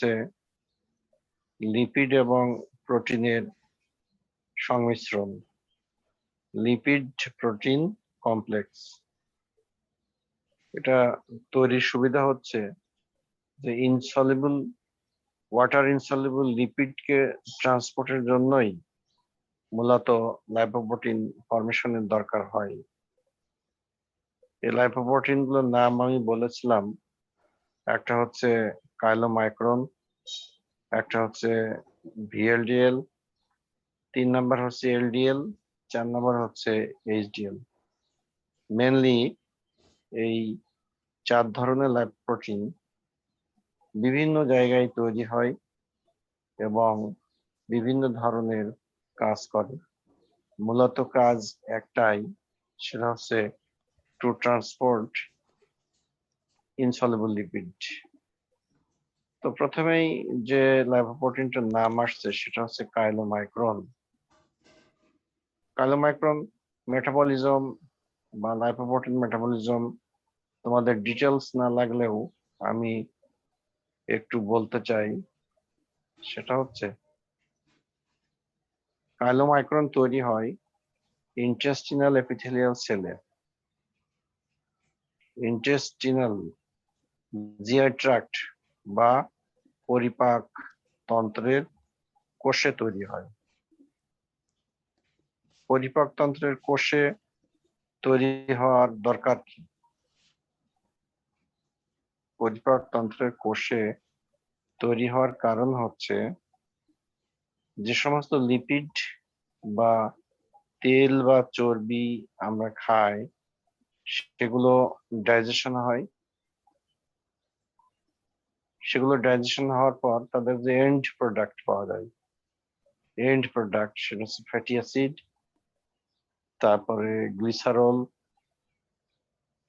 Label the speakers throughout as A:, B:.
A: হচ্ছে লিপিড এবং প্রোটিনের সংমিশ্রণ, লিপিড প্রোটিন কমপ্লেক্স। এটা তৈরির সুবিধা হচ্ছে যে ইনসলিবল ওয়াটার ইনসলিবল লিপিডকে ট্রান্সপোর্টের জন্যই মূলত লাইপোপ্রোটিন ফরমেশনের দরকার হয়। এই লাইপোপ্রোটিন গুলোর নাম আমি বলেছিলাম, একটা হচ্ছে কাইলোমাইক্রন, একটা হচ্ছে ভিএলডিএল, 3 নাম্বার হচ্ছে এলডিএল, 4 নাম্বার হচ্ছে এইচডিএল। মেনলি এই 4 ধরনের লাইপোপ্রোটিন বিভিন্ন জায়গায় তৈরি হয় এবং বিভিন্ন ধরনের কাজ করে। মূলত কাজ একটাই, সেটা হচ্ছে টু ট্রান্সপোর্ট ইনসলিবল লিপিড। তো প্রথমেই যে লাইপোপ্রোটিনটার নাম আসছে সেটা হচ্ছে কাইলোমাইক্রন। কাইলোমাইক্রন মেটাবলিজম বা লাইপোপ্রোটিন মেটাবলিজম তোমাদের ডিটেলস না লাগলেও আমি একটু বলতে চাই। সেটা হচ্ছে কাইলোমাইক্রন তৈরি হয় ইন্টেস্টিনাল এপিথেলিয়াল সেলে, ইন্টেস্টিনাল জিআই ট্র্যাক্ট বা পরিপাক তন্ত্রের কোষে তৈরি হয়। পরিপাক তন্ত্রের কোষে তৈরি হওয়ার দরকার কি? পরিপাক তন্ত্রের কোষে তৈরি হওয়ার কারণ হচ্ছে যে সমস্ত লিপিড বা তেল বা চর্বি আমরা খাই সেগুলো ডাইজেশন হয়। সেগুলো ডাইজেশন হওয়ার পর তাদের যে এন্ড প্রোডাক্ট পাওয়া যায়, এন্ড প্রোডাক্ট সেটা হচ্ছে ফ্যাটি অ্যাসিড, তারপরে গ্লিসারল,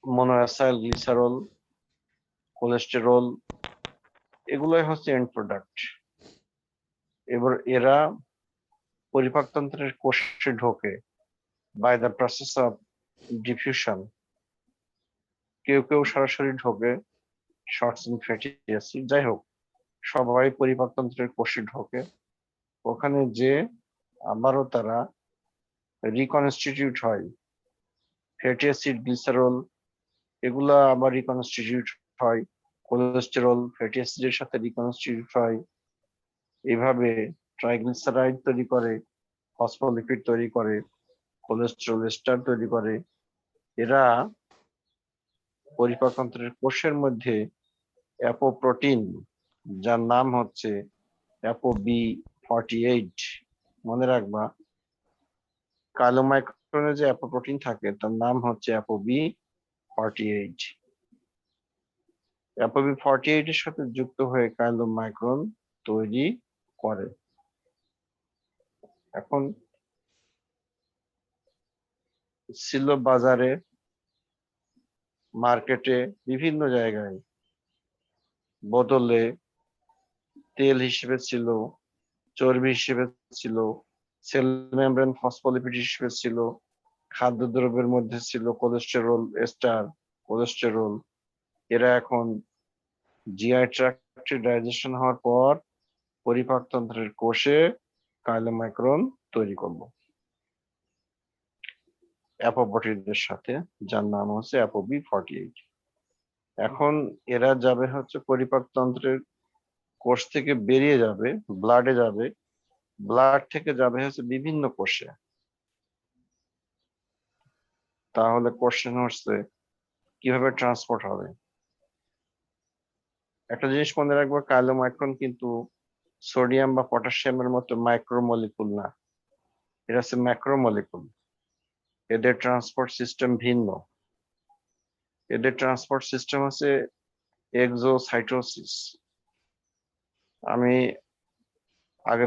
A: মনোঅ্যাসাইল গ্লিসারল, কোলেস্টেরল, এগুলোই হচ্ছে এন্ড প্রোডাক্ট। এবার এরা পরিপাকতন্ত্রের কোষে ঢোকে by the process of diffusion. কেউ কেউ সরাসরি ঢোকে, শর্ট চেইন ফ্যাটি অ্যাসিড, যাই হোক সবাই পরিপাকতন্ত্রের কোষে ঢোকে। ওখানে যে আবারও তারা রিকনস্টিটিউট হয়, ফ্যাটি অ্যাসিড গ্লিসারল এগুলা আবার রিকনস্টিটিউট হয়, কোলেস্টেরল ফ্যাটি অ্যাসিডের সাথে রিকনস্টিটিউট হয়। এইভাবে ট্রাইগ্লিসারাইড তৈরি করে, ফসফোলিপিড তৈরি করে, কোলেস্টেরল এস্টার তৈরি করে। এরা পরিপাকতন্ত্রের কোষের মধ্যে অ্যাপোপ্রোটিন, যার নাম হচ্ছে অ্যাপোবি48, মনে রাখবা কাইলোমাইক্রনে যে অ্যাপোপ্রোটিন থাকে তার নাম হচ্ছে অ্যাপোবি48। অ্যাপোবি48 এর সাথে যুক্ত হয়ে কাইলোমাইক্রন তৈরি করে। এখন ছিল বাজারে, মার্কেটে, বিভিন্ন জায়গায় বোতলে তেল হিসেবে ছিল, চর্বি হিসেবে ছিল, সেল মেমব্রেন ফসফোলিপিড হিসেবে ছিল, খাদ্যদ্রব্যের মধ্যে ছিল কোলেস্টেরল এস্টার, কোলেস্টেরল। এরা এখন জিআই ট্র্যাক্টে ডাইজেশন হওয়ার পর পরিপাকতন্ত্রের কোষে কাইলোমাইক্রন তৈরি করলো অ্যাপোপ্রোটিনের সাথে, যার নাম হচ্ছে অ্যাপোবি48। এখন এরা যাবে হচ্ছে পরিপাকতন্ত্রের কোষ থেকে বেরিয়ে যাবে, ব্লাডে যাবে, ব্লাড থেকে যাবে হচ্ছে বিভিন্ন কোষে। তাহলে কোশ্চেন হচ্ছে কিভাবে ট্রান্সপোর্ট হবে। একটা জিনিস মনে রাখবো, কাইলোমাইক্রন কিন্তু সোডিয়াম বা পটাশিয়ামের মতো মাইক্রোমলিকুল না, এটা হচ্ছে ম্যাক্রোমলিকুল। এদের ট্রান্সপোর্ট সিস্টেম ভিন্ন। এদের ট্রান্সপোর্ট সিস্টেম হচ্ছে এক্সোসাইটোসিস। আমি আগে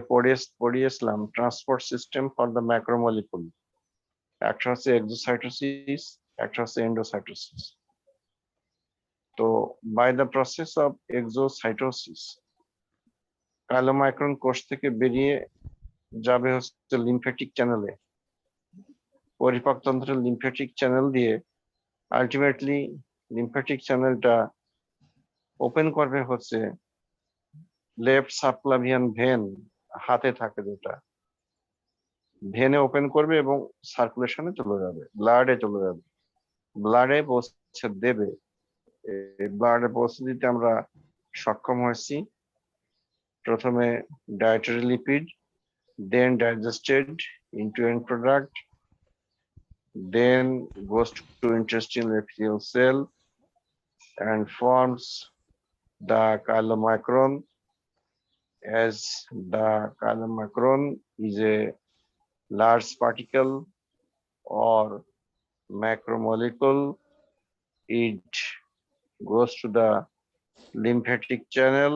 A: পড়িয়েছিলাম transport system for the macromolecule. একটা হচ্ছে এক্সোসাইটোসিস, একটা হচ্ছে এন্ডোসাইটোসিস। তো by the process of exocytosis chylomicron কোষ থেকে বেরিয়ে যাবে হচ্ছে লিম্ফ্যাটিক চ্যানেলে, পরিপাকতন্ত্রের লিম্ফ্যাটিক চ্যানেল দিয়ে আলটিমেটলি লিম্ফ্যাটিক চ্যানেলটা ওপেন করবে হচ্ছে লেফট সাবক্লাভিয়ান ভেন হাতে থাকে যেটা, ভেনে ওপেন করবে এবং সার্কুলেশনে চলে যাবে, ব্লাডে চলে যাবে, ব্লাডে পৌঁছে দেবে। ব্লাডে পৌঁছে দিতে আমরা সক্ষম হয়েছি প্রথমে dietary lipid, then digested into end product, then goes to intestinal epithelial cell and forms the chylomicron. As the chylomicron is a large particle or macromolecule, it goes to the lymphatic channel.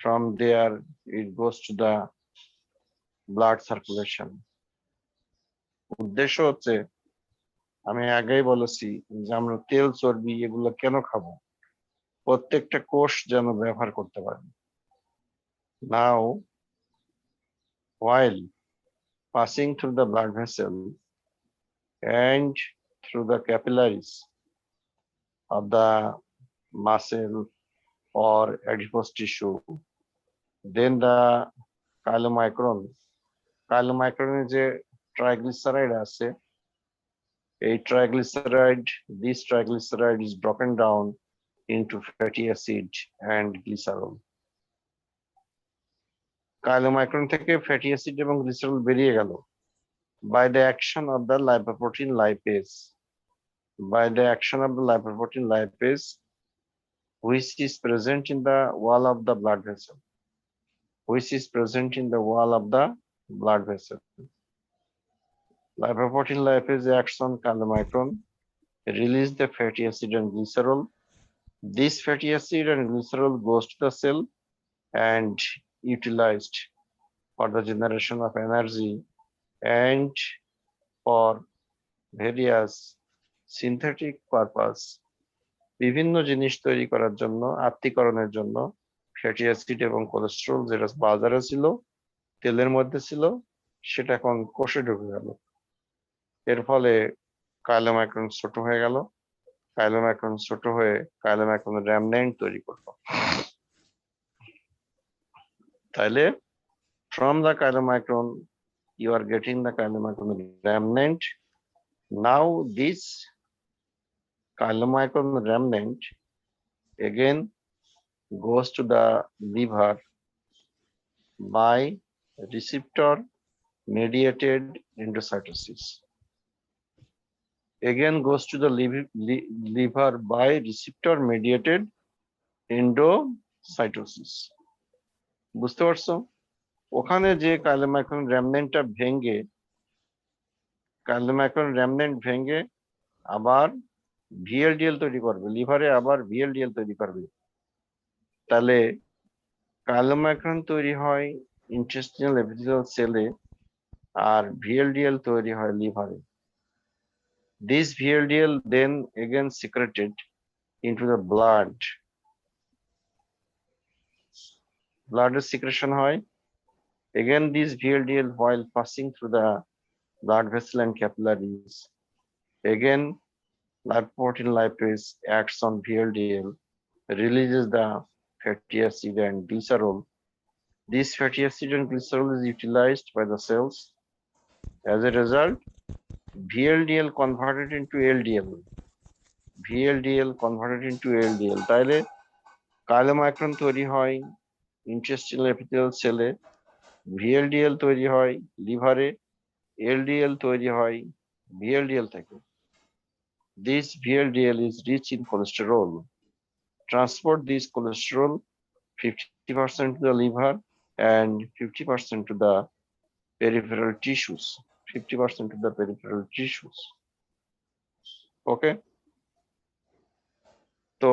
A: From there, it goes to the blood circulation. উদ্দেশ্য হচ্ছে, আমি আগেই বলেছি যে আমরা তেল চর্বি এগুলো কেন খাবো, প্রত্যেকটা কোষ যেন ব্যবহার করতে পারে। Now, while passing through the blood vessel and through the capillaries of the muscle or adipose tissue, then the chylomicron, chylomicron যে ট্রাইগ্লিসারাইড আছে, এই triglyceride, this triglyceride is broken down into fatty acid and glycerol. Chylomicron থেকে fatty acid এবং glycerol বেরিয়ে গেল by the action of the lipoprotein lipase. By the action of the lipoprotein lipase, which is present in the wall of the blood vessel. Which is present in the wall of the blood vessel. Lipoprotein lipase acts on chylomicron, release the fatty acid and glycerol. This fatty acid and glycerol goes to the cell and utilized for the generation of energy and for various synthetic purpose. বিভিন্ন জিনিস তৈরি করার জন্য, আত্তীকরণের জন্য fatty acid এবং cholesterol যেটা বাজারে ছিল, তেলের মধ্যে ছিল, সেটা এখন কোষে ঢুকে গেল। এর ফলে কাইলোমাইক্রন ছোট হয়ে গেল, কাইলোমাইক্রন ছোট হয়ে কাইলোমাইক্রন র্যামনেন্ট তৈরি করলো। তাইলে from the chylomicron you are getting the chylomicron remnant. Now this chylomicron remnant again goes to the liver by receptor mediated endocytosis. Again goes to the liver by receptor mediated endocytosis. বুঝতে পারছো? ওখানে যে chylomicron র্যামনেন্টটা ভেঙে, chylomicron র্যামনেন্ট ভেঙে আবার VLDL তৈরি করবে, লিভারে আবার ভিএলডিএল তৈরি করবে। তাহলে কাইলোমাইক্রন তৈরি হয় ইন্টেস্টিনাল এপিথেলিয়াল সেলে আর ভিএলডিএল তৈরি হয় লিভারে। This VLDL then again secreted into the blood. Blood secretion হয়। Again this VLDL while passing through the blood vessel and capillaries. Again lipoprotein lipase acts on VLDL, releases the fatty acid and glycerol. This fatty acid and glycerol is utilized by the cells. As a result, VLDL converted into LDL. VLDL converted into LDL. তাইলে chylomicron তৈরি হয় intestinal epithelial সেলে, VLDL তৈরি হয় লিভারে, LDL তৈরি হয় VLDL থেকে। This VLDL is rich in cholesterol. Transport this cholesterol 50% to the liver and 50% to the peripheral tissues. 50% to the peripheral tissues. Okay? তো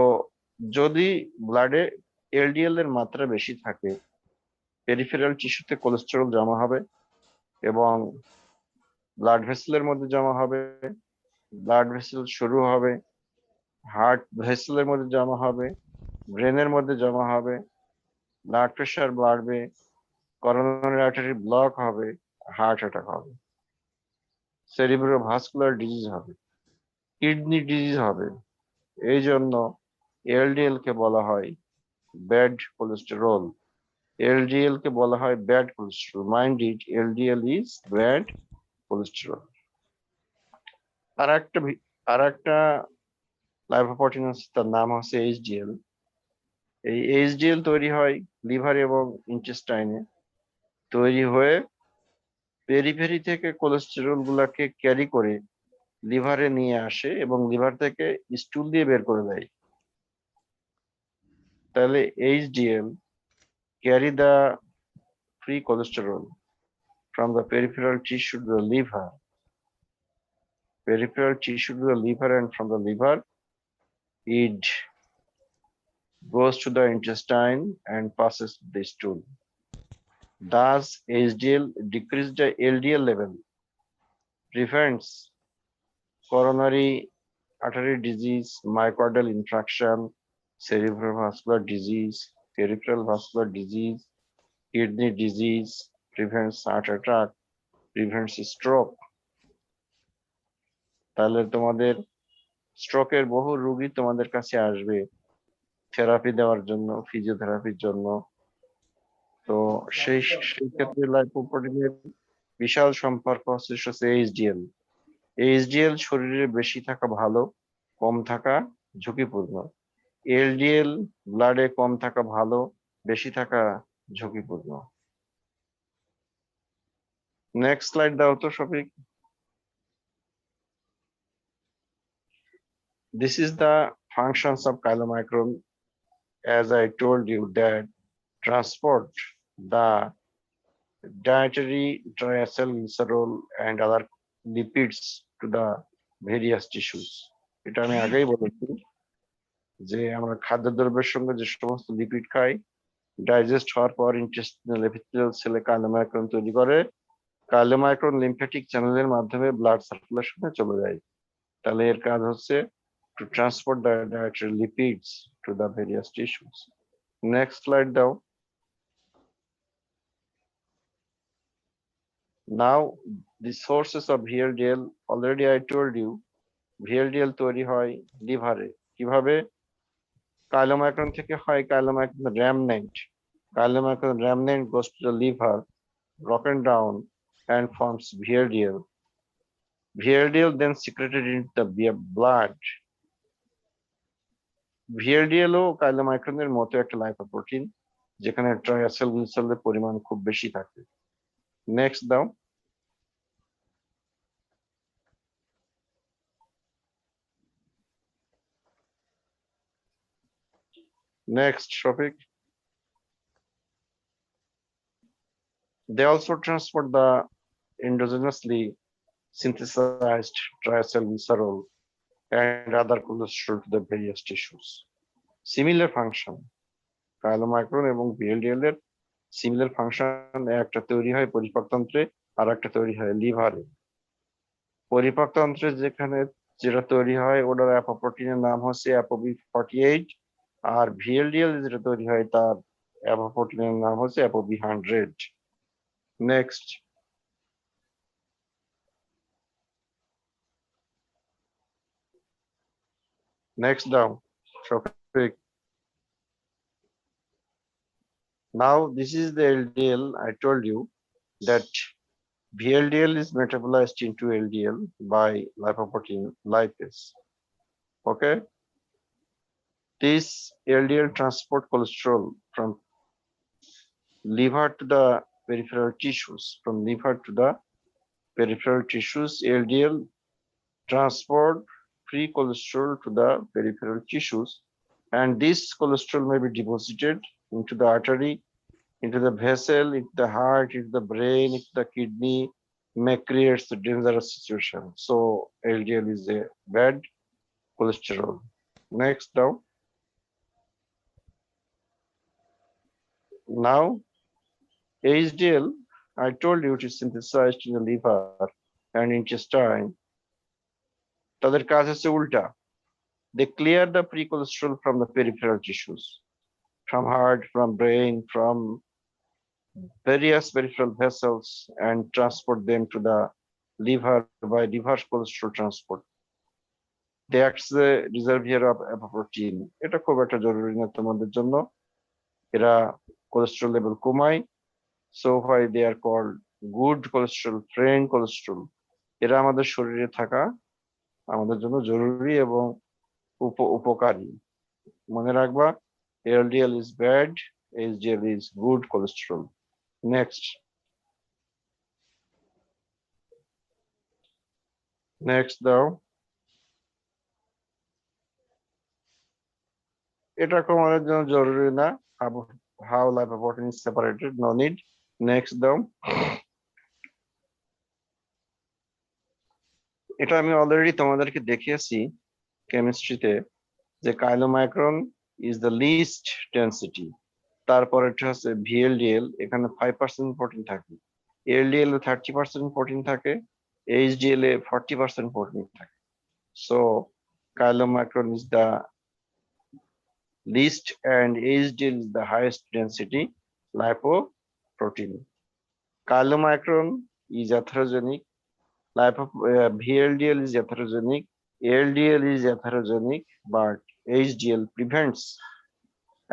A: যদি ব্লাডে এলডিএল এর মাত্রা বেশি থাকে, পেরিফেরাল টিস্যুতে কোলেস্টেরল জমা হবে এবং ব্লাড ভেসেলের মধ্যে জমা হবে, ব্লাড ভেসেল শুরু হবে, হার্ট ভেসেলের মধ্যে জমা হবে, ব্রেনের মধ্যে জমা হবে, ব্লাড প্রেশার বাড়বে, করোনারি আর্টারি ব্লক হবে, হার্ট অ্যাটাক হবে, সেরিব্রোভাস্কুলার ডিজিজ হবে, কিডনি ডিজিজ হবে। এই জন্য এলডিএল কে বলা হয় ব্যাড কোলেস্টেরল। এলডিএল কে বলা হয় bad cholesterol. Mind it, LDL is bad cholesterol. আর একটা লাইপোপ্রোটিন আছে, তার নাম হচ্ছে এইচডিএল। এই এইচডিএল তৈরি হয় লিভার এবং ইন্টেস্টাইনে, তৈরি হয়ে পেরিফেরি থেকে কোলেস্টেরল গুলাকে ক্যারি করে লিভারে নিয়ে আসে এবং লিভার থেকে স্টুল দিয়ে বের করে দেয়। তাহলে HDL carry the free cholesterol from the peripheral tissue to the liver, and from the liver it goes to the intestine and passes the stool. Thus, HDL decrease the LDL level, prevents coronary artery disease, myocardial infarction, cerebral vascular disease, peripheral vascular disease, kidney disease, prevents heart attack, prevents stroke. তাহলে তোমাদের স্ট্রোকের বহু রোগী তোমাদের কাছে আসবে therapy দেওয়ার জন্য, ফিজিওথেরাপির জন্য। তো সেই সেই ক্ষেত্রে লাইপোপ্রোটিনের বিশাল সম্পর্ক হচ্ছে এইচডিএল। এইচডিএল শরীরে বেশি থাকা ভালো, কম থাকা ঝুঁকিপূর্ণ। এলডিএল ব্লাডে কম থাকা ভালো, বেশি থাকা ঝুঁকিপূর্ণ। নেক্সট স্লাইড দাও তো Shafiq. This is the functions of chylomicron. As I told you that transport the dietary triacylglycerol and other lipids to the various tissues. এটা আমি আগেই বলেছি যে আমরা খাদ্যদ্রব্যের সঙ্গে যে সমস্ত লিপিড খাই, ডাইজেস্ট হওয়ার পর ইন্টেস্টিনাল এপিথেলিয়াল সেলে কাইলোমাইক্রন তৈরি করে। কাইলোমাইক্রন লিম্ফ্যাটিক চ্যানেলের মাধ্যমে ব্লাড সার্কুলেশনে চলে যায়। তাহলে এর কাজ হচ্ছে to transport the dietary lipids to the various tissues. Next slide দাও। Now the sources of VLDL, already I told you VLDL তৈরি হয় লিভারে। কিভাবে? কাইলোমাইক্রন থেকে হয় chylomicron remnant. Chylomicron remnant goes to the liver, broken down and forms VLDL. VLDL then secreted into the blood. VLDL ও কাইলোমাইক্রনের মতো একটা lipoprotein, যেখানে ট্রাইঅ্যাসিলগ্লিসারলের পরিমাণ খুব বেশি থাকে। নেক্সট দাও। Next topic. They also transport the endogenously synthesized triacylglycerol and other cholesterol to the various tissues. Similar function. Chylomicron এবং VLDL এর সিমিলার ফাংশন, একটা তৈরি হয় পরিপাকতন্ত্রে আর একটা তৈরি হয় লিভারে। পরিপাকতন্ত্রে যেটা তৈরি হয় ওটার অ্যাপোপ্রোটিনের নাম হচ্ছে ApoB48, আর VLDL যেটা তৈরি হয় তার অ্যাপোপ্রোটিনের নাম হচ্ছে ApoB100। Next. Next down. Shafik. Now this is the LDL. I told you that VLDL is metabolized into LDL by lipoprotein lipase. Okay. This LDL transport cholesterol from liver to the peripheral tissues. From liver to the peripheral tissues, LDL transport free cholesterol to the peripheral tissues, and this cholesterol may be deposited into the artery, into the vessel, into the heart, into the brain, into the kidney, may create a dangerous situation. So LDL is a bad cholesterol. Next down. Now HDL, I told you, it is synthesized in the liver and intestine. তাদের কাজ হচ্ছে উল্টা। They clear the free cholesterol from the peripheral tissues, from heart, from brain, from various peripheral vessels, and transport them to the liver by liver cholesterol transport. They act as a reservoir of apoprotein. এটা খুব একটা জরুরি না তোমাদের জন্য। এরা cholesterol level কমায়, so why they are called good cholesterol, friend cholesterol. এরা আমাদের শরীরে থাকা আমাদের জন্য জরুরি এবং উপকারী। মনে রাখবা, LDL is bad, HDL is good cholesterol. Next দাও। এটা আমাদের জন্য জরুরি না। How lipoprotein is separated, no need. Next দাও। এটা আমি অলরেডি তোমাদেরকে দেখিয়েছি কেমিস্ট্রিতে যে chylomicron is the least density. তারপর এটা হচ্ছে VLDL, এখানে 5% প্রোটিন থাকে, LDL এ 30% প্রোটিন থাকে, HDL এ 40% প্রোটিন থাকে। So chylomicron is the least and HDL is the highest density lipoprotein. Chylomicron is atherogenic, VLDL is atherogenic, LDL is atherogenic, but HDL prevents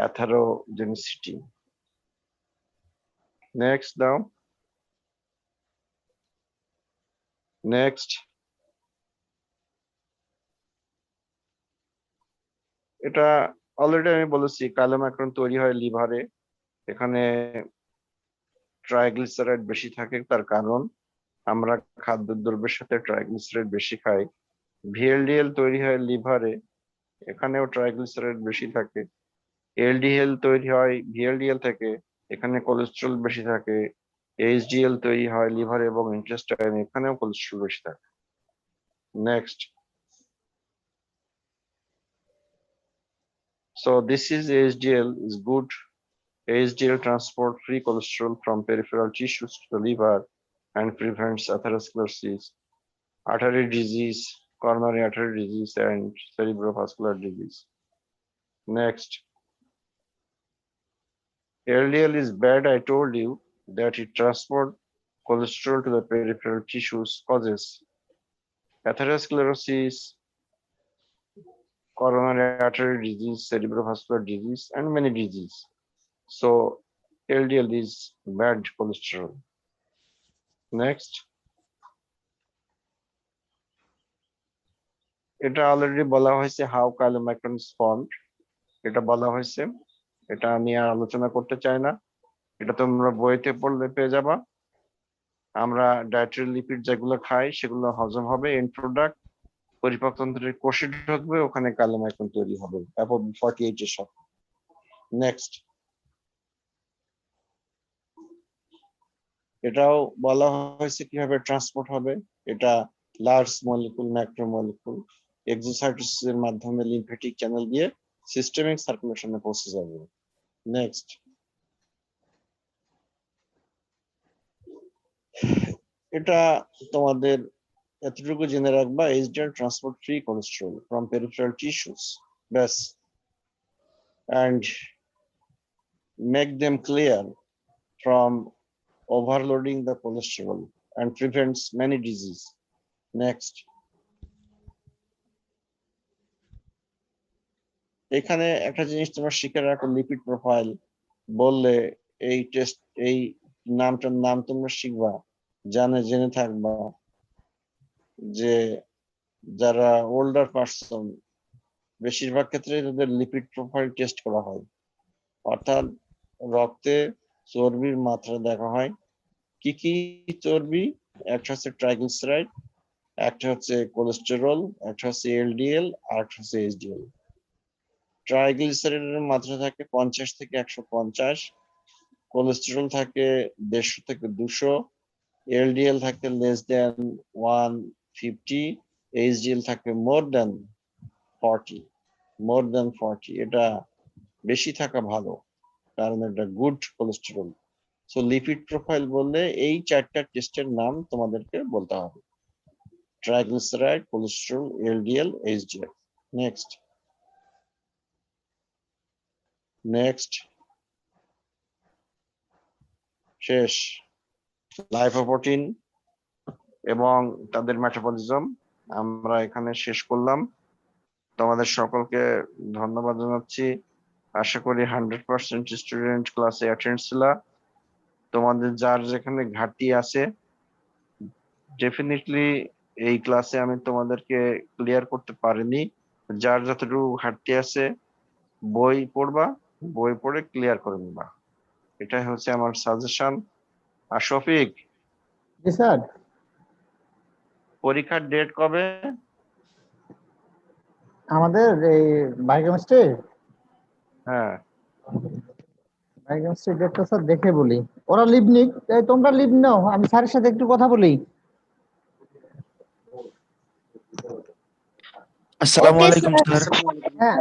A: atherogenicity. Next now. Next. এটা already আমি বলেছি chylomicron তৈরি হয় লিভারে, এখানে triglyceride বেশি থাকে, তার কারণ আমরা খাদ্যদ্রব্যের সাথে ট্রাইগ্লিসারাইড বেশি খাই। VLDL তৈরি হয় লিভারে, এখানেও ট্রাইগ্লিসারাইড বেশি থাকে। LDL তৈরি হয় VLDL থেকে, এখানে কোলেস্টেরল বেশি থাকে। HDL তৈরি হয় লিভার এবং ইন্টেস্টাইন, এখানেও কোলেস্টেরল বেশি থাকে। Next. So this is HDL is good. HDL transport free cholesterol from peripheral tissues to the liver and prevents atherosclerosis, artery disease, coronary artery disease, and cerebrovascular disease. Next. LDL is bad. I told you that it transports cholesterol to the peripheral tissues, causes atherosclerosis, coronary artery disease, cerebrovascular disease, and many diseases. So LDL is bad cholesterol. Next. এটা already বলা হয়েছে how chylomicron is formed, এটা বলা হয়েছে, এটা আমি আর আলোচনা করতে চাই না, এটা তোমরা বইতে পড়লে পেয়ে যাবা। আমরা ডায়েটারি লিপিড যেগুলো খাই সেগুলো হজম হবে, এন্ড প্রোডাক্ট পরিপাকতন্ত্রের কোষে ঢুকবে, ওখানে কাইলোমাইক্রন তৈরি হবে FOB48 এর সাথে। নেক্সট। এটাও বলা হয়েছে কিভাবে ট্রান্সপোর্ট হবে, এটা large molecule, macro molecule exocytosis এর মাধ্যমে লিম্ফেটিক চ্যানেল দিয়ে সিস্টেমিক সার্কুলেশনে পৌঁছে যাবে। নেক্সট। এটা তোমাদের এতটুকু জেনে রাখবা, HDL transport free cholesterol from peripheral tissues, ব্যাস, and make them clear from overloading the cholesterol and prevents many diseases. Next. এখানে একটা জিনিস তোমরা শিখে রাখো, লিপিড প্রোফাইল বললে এই টেস্ট, এই নামটার নাম তোমরা শিখবা, জেনে থাকবা যে যারা ওল্ডার পারসন বেশিরভাগ ক্ষেত্রে তাদের লিপিড প্রোফাইল টেস্ট করা হয়, অর্থাৎ রক্তে চর্বির মাত্রা দেখা হয়। কি কি চর্বি? একটা হচ্ছে ট্রাইগ্লিসারাইড, একটা হচ্ছে কোলেস্টেরল, একটা হচ্ছে LDL, আর একটা হচ্ছে HDL। ট্রাইগ্লিসারাইডের মাত্রা থাকে 50 থেকে 150, কোলেস্টেরল থাকে 150 থেকে 200, LDL থাকে লেস দেন 150, HDL থাকে মোর দেন 40। এটা বেশি থাকা ভালো, কারণ এটা good cholesterol. So lipid profile বললে এই চারটা টেস্টের নাম তোমাদেরকে বলতে হবে: triglyceride, cholesterol, LDL, HDL। Next. Next. শেষ। লাইপোপ্রোটিন এবং তাদের মেটাবলিজম আমরা এখানে শেষ করলাম। তোমাদের সকলকে ধন্যবাদ জানাচ্ছি। আশা করি 100% স্টুডেন্ট ক্লাসে অ্যাটেন্ড ছিলা। তোমাদের যার যেখানে ঘাটতি আছে ডেফিনেটলি এই ক্লাসে আমি তোমাদেরকে ক্লিয়ার করতে পারিনি। যার যতটুকু ঘাটতি আছে বই পড়বা, বই পড়ে ক্লিয়ার করে নিবা, এটাই হচ্ছে আমার সাজেশন। আর শফিক,
B: জি স্যার।
A: পরীক্ষার ডেট কবে?
B: আমাদের এই বায়োকেমিস্ট্রি
A: হ্যাঁ,
B: বায়োকেমিস্ট্রি ডেটটা স্যার দেখে বলি। ওরা লিভ নিক, তোমরা লিভ নাও, আমি স্যারের সাথে একটু কথা বলি।
C: আসসালামু
B: ওকে
C: আলাইকুম
B: স্যার।
C: স্যার।
B: হ্যাঁ